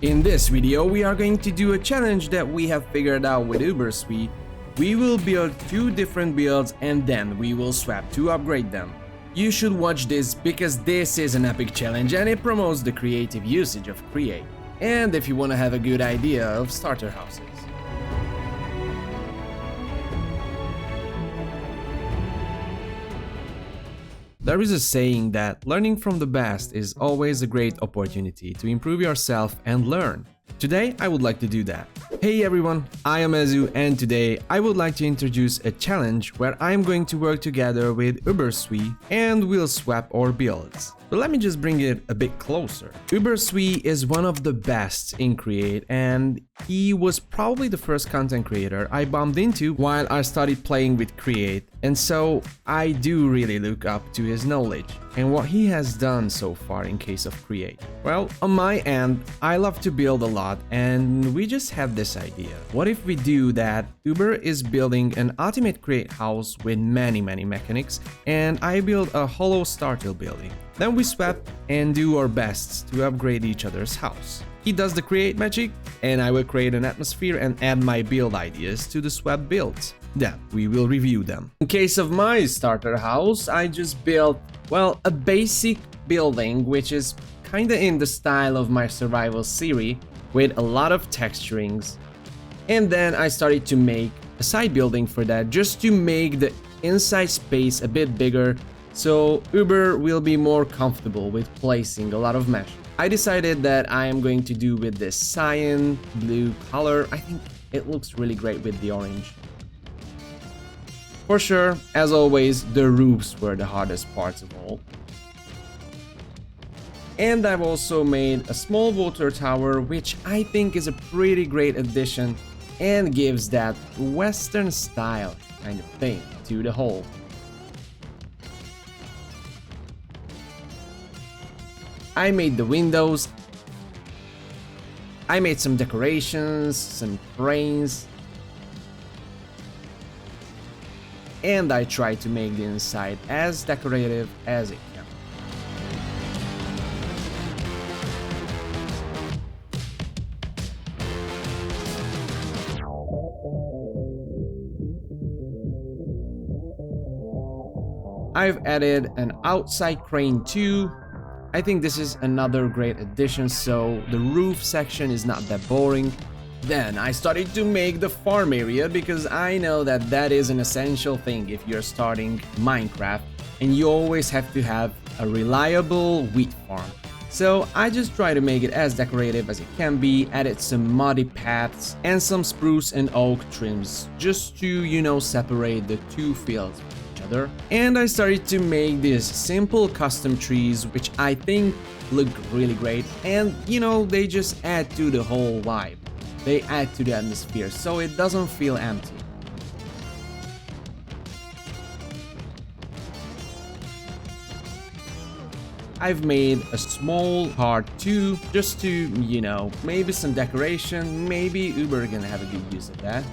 In this video, we are going to do a challenge that we have figured out with Uberswe. We will build two different builds and then we will swap to upgrade them. You should watch this because this is an epic challenge and it promotes the creative usage of Create. And if you want to have a good idea of starter houses. There is a saying that learning from the best is always a great opportunity to improve yourself and learn. Today, I would like to do that. Hey everyone, I am Ezu and today I would like to introduce a challenge where I am going to work together with Uberswe and we'll swap our builds. But let me just bring it a bit closer. Uberswe is one of the best in Create and he was probably the first content creator I bumped into while I started playing with Create, and so I do really look up to his knowledge and what he has done so far in case of Create. Well, on my end, I love to build a lot and we just had this idea. What if we do that Uber is building an ultimate Create house with many mechanics and I build a hollow starter building. Then we swap and do our best to upgrade each other's house. He does the create magic and I will create an atmosphere and add my build ideas to the swap builds. Then we will review them. In case of my starter house, I just built, well, a basic building which is kinda in the style of my survival series with a lot of texturings. And then I started to make a side building for that just to make the inside space a bit bigger so Uber will be more comfortable with placing a lot of mesh. I decided that I am going to do with this cyan blue color. I think it looks really great with the orange. For sure, as always, the roofs were the hardest parts of all. And I've also made a small water tower, which I think is a pretty great addition and gives that Western style kind of thing to the whole. I made the windows, I made some decorations, some cranes, and I tried to make the inside as decorative as it can. I've added an outside crane too. I think this is another great addition, so the roof section is not that boring. Then I started to make the farm area because I know that that is an essential thing if you're starting Minecraft and you always have to have a reliable wheat farm. So I just try to make it as decorative as it can be, added some muddy paths and some spruce and oak trims just to, you know, separate the two fields. And I started to make these simple custom trees which I think look really great and you know they just add to the whole vibe. They add to the atmosphere so it doesn't feel empty. I've made a small heart too just to, you know, maybe some decoration, maybe Uber gonna have a good use of that.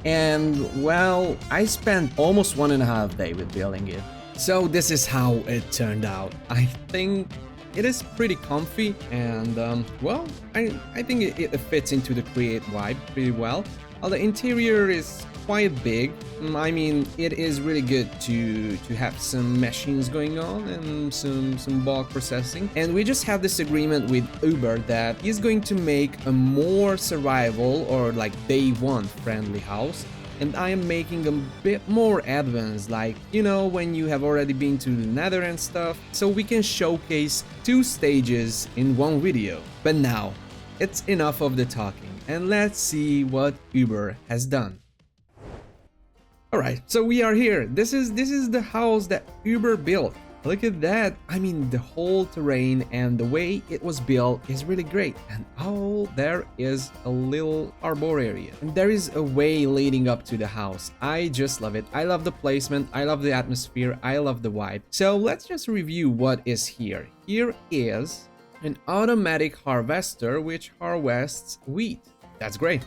And well, I spent almost 1.5 days with building it. So this is how it turned out. I think it is pretty comfy and well, I think it fits into the Create vibe pretty well. The interior is quite big. I mean, it is really good to have some machines going on and some bulk processing. And we just have this agreement with Uber that he's going to make a more survival or like day one friendly house. And I am making a bit more advanced, like, you know, when you have already been to the Nether and stuff, so we can showcase 2 stages in one video. But now, it's enough of the talking, and let's see what Uber has done. Alright, so we are here. This is the house that Uber built. Look at that. I mean, the whole terrain and the way it was built is really great. And oh, there is a little arbor area. And there is a way leading up to the house. I just love it. I love the placement. I love the atmosphere. I love the vibe. So let's just review what is here. Here is an automatic harvester which harvests wheat. That's great.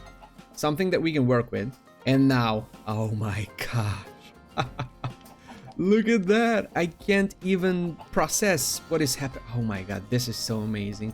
Something that we can work with. And now, oh my gosh. Look at that. I can't even process what is happening. Oh my god, this is so amazing.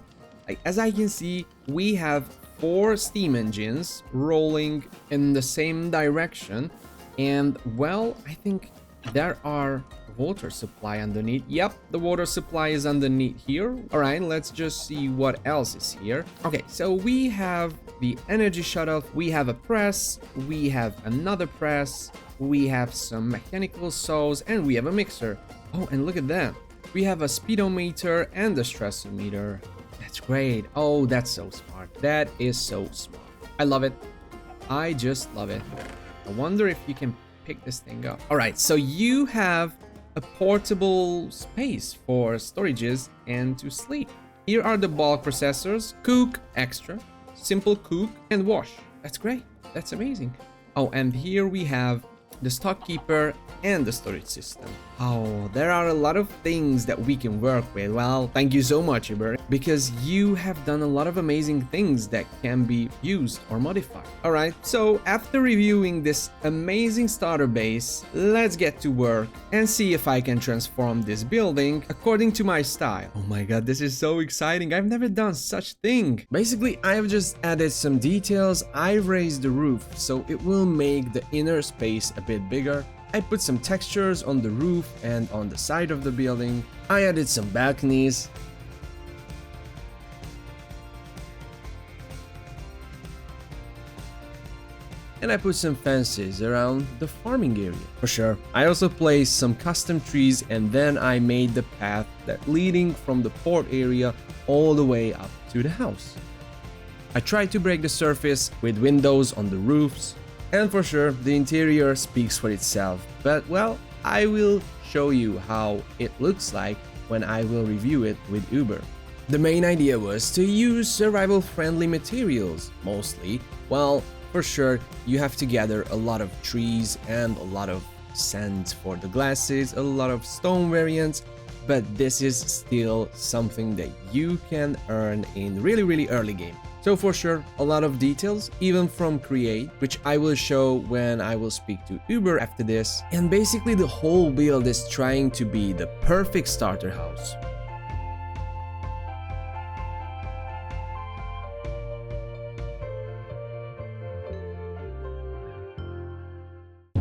Like, as I can see, we have 4 steam engines rolling in the same direction. And well, I think there are water supply underneath. Yep, the water supply is underneath here. All right, let's just see what else is here. Okay, so we have the energy shuttle, we have a press, we have another press, we have some mechanical saws, and we have a mixer. Oh, and look at that. We have a speedometer and a stressometer. That's great. Oh, that's so smart. That is so smart. I love it. I just love it. I wonder if you can pick this thing up. All right, so you have a portable space for storages and to sleep. Here are the bulk processors: cook, extra, simple cook, and wash. That's great. That's amazing. Oh, and here we have the stock keeper and the storage system. Oh, there are a lot of things that we can work with. Well, thank you so much, Uber, because you have done a lot of amazing things that can be used or modified. All right, so after reviewing this amazing starter base, let's get to work and see if I can transform this building according to my style. Oh my god, this is so exciting. I've never done such thing. Basically, I've just added some details. I raised the roof so it will make the inner space a bit bigger. I put some textures on the roof and on the side of the building. I added some balconies. And I put some fences around the farming area. For sure. I also placed some custom trees, and then I made the path that leading from the port area all the way up to the house. I tried to break the surface with windows on the roofs. And for sure, the interior speaks for itself, but well, I will show you how it looks like when I will review it with Uber. The main idea was to use survival-friendly materials, mostly. Well, for sure, you have to gather a lot of trees and a lot of sand for the glasses, a lot of stone variants, but this is still something that you can earn in really early game. So for sure, a lot of details, even from Create, which I will show when I will speak to Uber after this. And basically the whole build is trying to be the perfect starter house.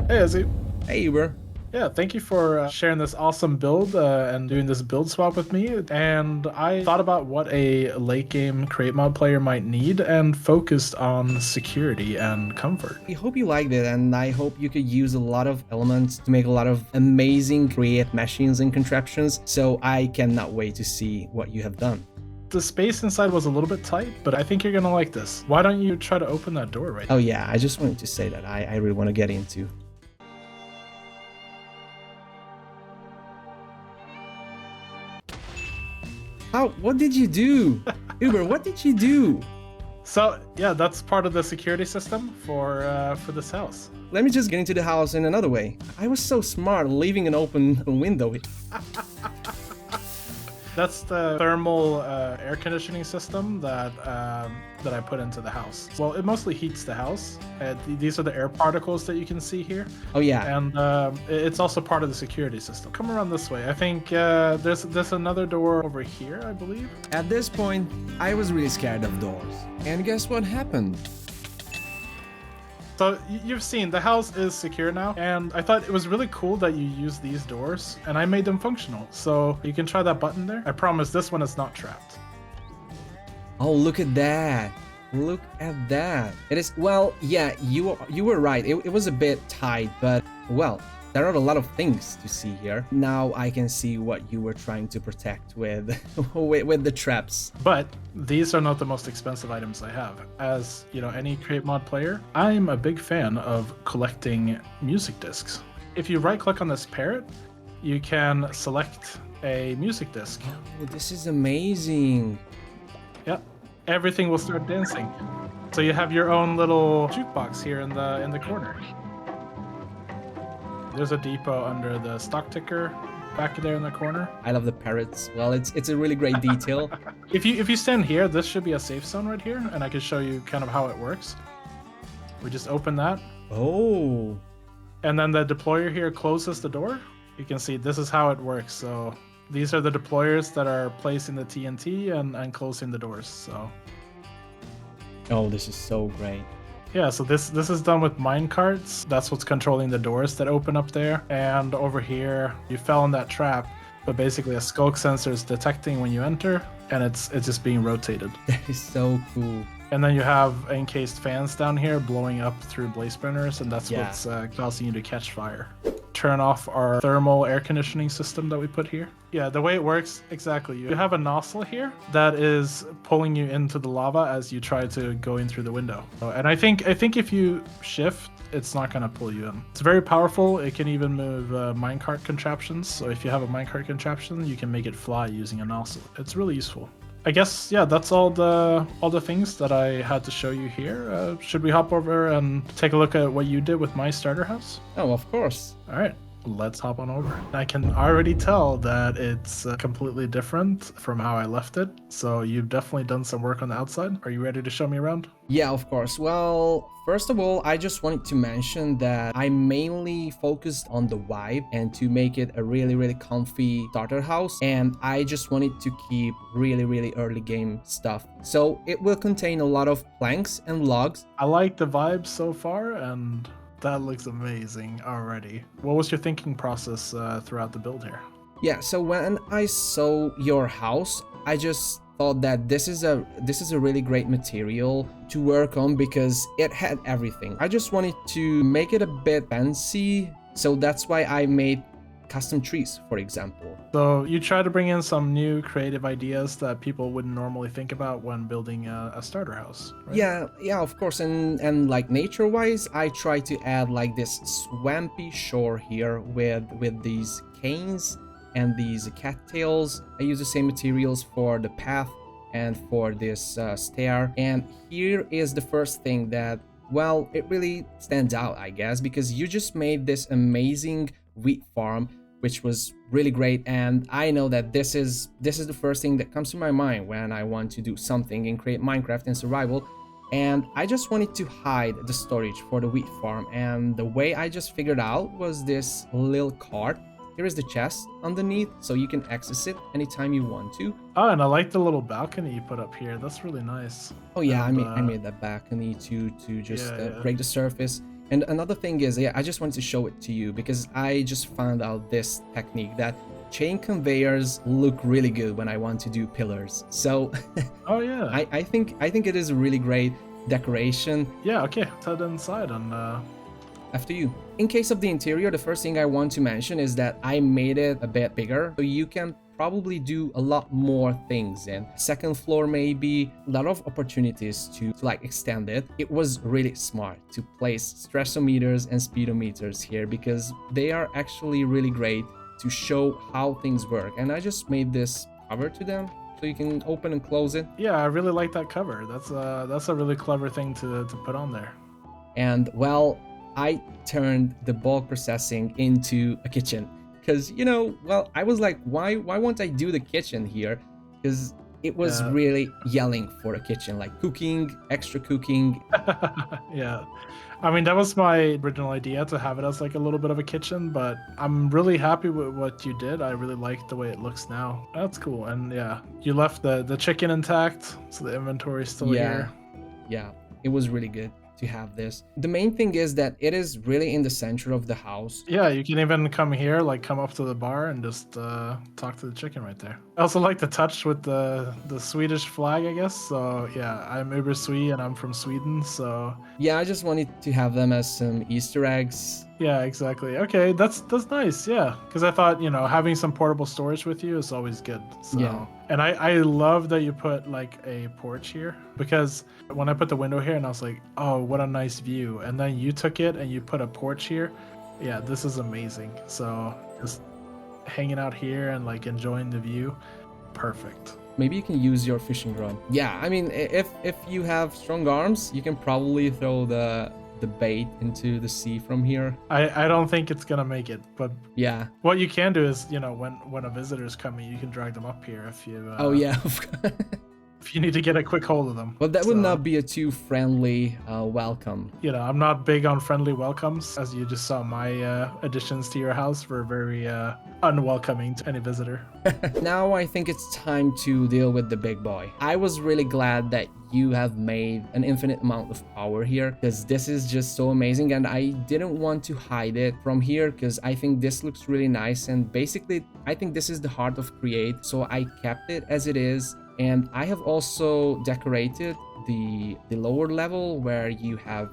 Hey, Izzy. Hey Uber. Yeah, thank you for sharing this awesome build and doing this build swap with me. And I thought about what a late game create mod player might need and focused on security and comfort. I hope you liked it, and I hope you could use a lot of elements to make a lot of amazing create machines and contraptions. So I cannot wait to see what you have done. The space inside was a little bit tight, but I think you're gonna like this. Why don't you try to open that door right now? Oh yeah, I just wanted to say that I really want to get into. What did you do? Uber, what did you do? So yeah, that's part of the security system for this house. Let me just get into the house in another way. I was so smart leaving an open window. That's the thermal air conditioning system that I put into the house. Well, it mostly heats the house. These are the air particles that you can see here. Oh yeah. And it's also part of the security system. Come around this way. I think there's another door over here, I believe. At this point, I was really scared of doors. And guess what happened? So you've seen the house is secure now, and I thought it was really cool that you use these doors, and I made them functional. So you can try that button there. I promise this one is not trapped. Oh, look at that. Look at that. It is, well, yeah, you were right. It was a bit tight, but well, there are a lot of things to see here. Now I can see what you were trying to protect with with the traps. But these are not the most expensive items I have. As you know, any create mod player, I'm a big fan of collecting music discs. If you right click on this parrot, you can select a music disc. Oh, this is amazing. Yeah, everything will start dancing. So you have your own little jukebox here in the corner. There's a depot under the stock ticker back there in the corner. I love the parrots. Well, it's a really great detail. If you stand here, this should be a safe zone right here, and I can show you kind of how it works. We just open that. Oh. And then the deployer here closes the door. you can see this is how it works. So these are the deployers that are placing the TNT and closing the doors. So Oh, this is so great. yeah, so this is done with mine carts. That's what's controlling the doors that open up there. And over here, you fell in that trap, but basically a skulk sensor is detecting when you enter, and it's just being rotated. That is so cool. And then you have encased fans down here blowing up through blaze burners, and that's Yeah. what's causing you to catch fire. Turn off our thermal air conditioning system that we put here. Yeah, the way it works, exactly. You have a nozzle here that is pulling you into the lava as you try to go in through the window. And I think if you shift, it's not going to pull you in. It's very powerful. It can even move minecart contraptions. So if you have a minecart contraption, you can make it fly using a nozzle. It's really useful. I guess, yeah, that's all the things that I had to show you here. Should we hop over and take a look at what you did with my starter house? Oh, of course. All right, let's hop on over. I can already tell that it's completely different from how I left it. So you've definitely done some work on the outside. Are you ready to show me around? Yeah, of course. Well, first of all, I just wanted to mention that I mainly focused on the vibe and to make it a really, really comfy starter house. And I just wanted to keep really, really early game stuff. So it will contain a lot of planks and logs. I like the vibe so far, and that looks amazing already. What was your thinking process throughout the build here? Yeah, so when I saw your house, I just thought that this is a really great material to work on because it had everything. I just wanted to make it a bit fancy, so that's why I made custom trees, for example. So you try to bring in some new creative ideas that people wouldn't normally think about when building a starter house, right? Yeah, of course. And like nature-wise, I try to add like this swampy shore here with these canes and these cattails. I use the same materials for the path and for this stair. And here is the first thing that, well, it really stands out, I guess, because you just made this amazing wheat farm, which was really great. And I know that this is the first thing that comes to my mind when I want to do something and create Minecraft and survival. And I just wanted to hide the storage for the wheat farm. And the way I just figured out was this little cart. Here is the chest underneath, so you can access it anytime you want to. Oh, and I like the little balcony you put up here. That's really nice. Oh yeah, And, I made that balcony to just yeah. break the surface. And another thing is, yeah, I just wanted to show it to you because I just found out this technique that chain conveyors look really good when I want to do pillars. So Oh yeah. I think it is a really great decoration. Yeah, okay. Let's head inside and After you. In case of the interior, the first thing I want to mention is that I made it a bit bigger, so you can probably do a lot more things in. Second floor, maybe a lot of opportunities to like extend it. It was really smart to place stressometers and speedometers here because they are actually really great to show how things work. And I just made this cover to them so you can open and close it. yeah, I really like that cover. That's a really clever thing to put on there. And well, I turned the bulk processing into a kitchen because, you know, well, I was like, why won't I do the kitchen here? Because it was really yelling for a kitchen, like cooking, extra cooking. Yeah, I mean, that was my original idea, to have it as like a little bit of a kitchen, but I'm really happy with what you did. I really like the way it looks now. That's cool. And yeah, you left the chicken intact, so the inventory is still here. Yeah, it was really good to have this. The main thing is that it is really in the center of the house. Yeah, you can even come here, like come up to the bar and just talk to the chicken right there. I also like the touch with the Swedish flag, I guess. So yeah, I'm Uberswe and I'm from Sweden, so Yeah, I just wanted to have them as some Easter eggs. yeah, exactly. Okay, that's nice. Yeah, because I thought, you know, having some portable storage with you is always good. So Yeah. and I love that you put like a porch here, because when I put the window here and I was like, oh, what a nice view, and then you took it and you put a porch here. Yeah, this is amazing. So just hanging out here and like enjoying the view, perfect. Maybe you can use your fishing rod. Yeah, I mean, if you have strong arms, you can probably throw the bait into the sea from here. I don't think it's gonna make it, but Yeah. what you can do is, you know, when a visitor's coming, you can drag them up here if you Oh yeah. if if you need to get a quick hold of them. But that would not be a too friendly welcome. You know, I'm not big on friendly welcomes. As you just saw, my additions to your house were very unwelcoming to any visitor. Now I think it's time to deal with the big boy. I was really glad that you have made an infinite amount of power here, because this is just so amazing, and I didn't want to hide it from here because I think this looks really nice, and basically I think this is the heart of Create, so I kept it as it is. And I have also decorated the lower level where you have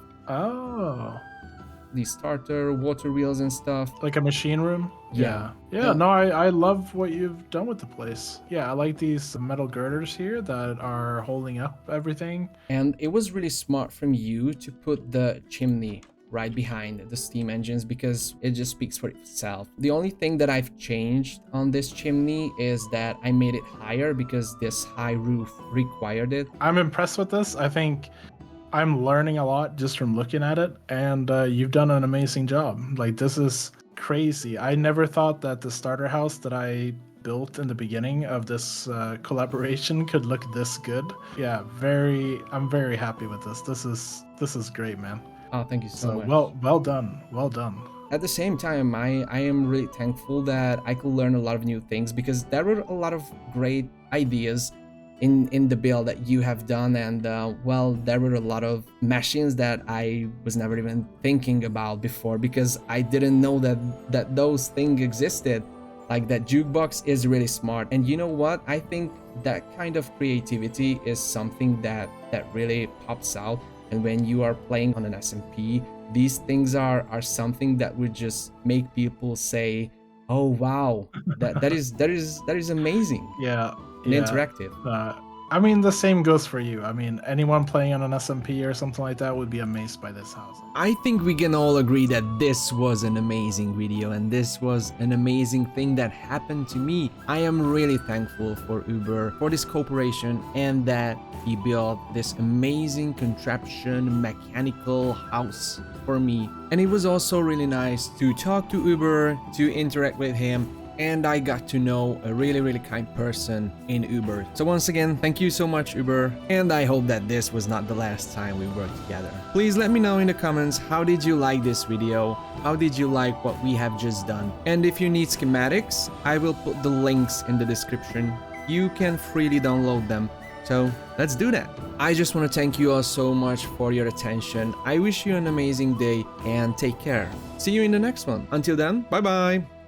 the starter water wheels and stuff, like a machine room. Yeah. No, I love what you've done with the place. Yeah, I like these metal girders here that are holding up everything. And it was really smart from you to put the chimney right behind the steam engines, because it just speaks for itself. The only thing that I've changed on this chimney is that I made it higher because this high roof required it. I'm impressed with this. I think I'm learning a lot just from looking at it, and you've done an amazing job. Like, this is crazy. I never thought that the starter house that I built in the beginning of this collaboration could look this good. Yeah, I'm very happy with this. This is great, man. Oh, thank you so much. Well done. Well done. At the same time, I am really thankful that I could learn a lot of new things, because there were a lot of great ideas in the build that you have done, and well, there were a lot of machines that I was never even thinking about before, because I didn't know that those things existed. Like, that jukebox is really smart, and you know what? I think that kind of creativity is something that really pops out. And when you are playing on an SMP, these things are something that would just make people say, "Oh wow, that is amazing." Yeah. And interactive. I mean, the same goes for you. I mean, anyone playing on an SMP or something like that would be amazed by this house. I think we can all agree that this was an amazing video, and this was an amazing thing that happened to me. I am really thankful for Uber for this cooperation, and that he built this amazing contraption mechanical house for me. And it was also really nice to talk to Uber, to interact with him, and I got to know a really kind person in Uber. So once again, thank you so much, Uber, and I hope that this was not the last time we worked together. Please let me know in the comments, how did you like this video? How did you like what we have just done? And if you need schematics, I will put the links in the description. You can freely download them. So let's do that. I just want to thank you all so much for your attention. I wish you an amazing day and take care. See you in the next one. Until then, bye bye.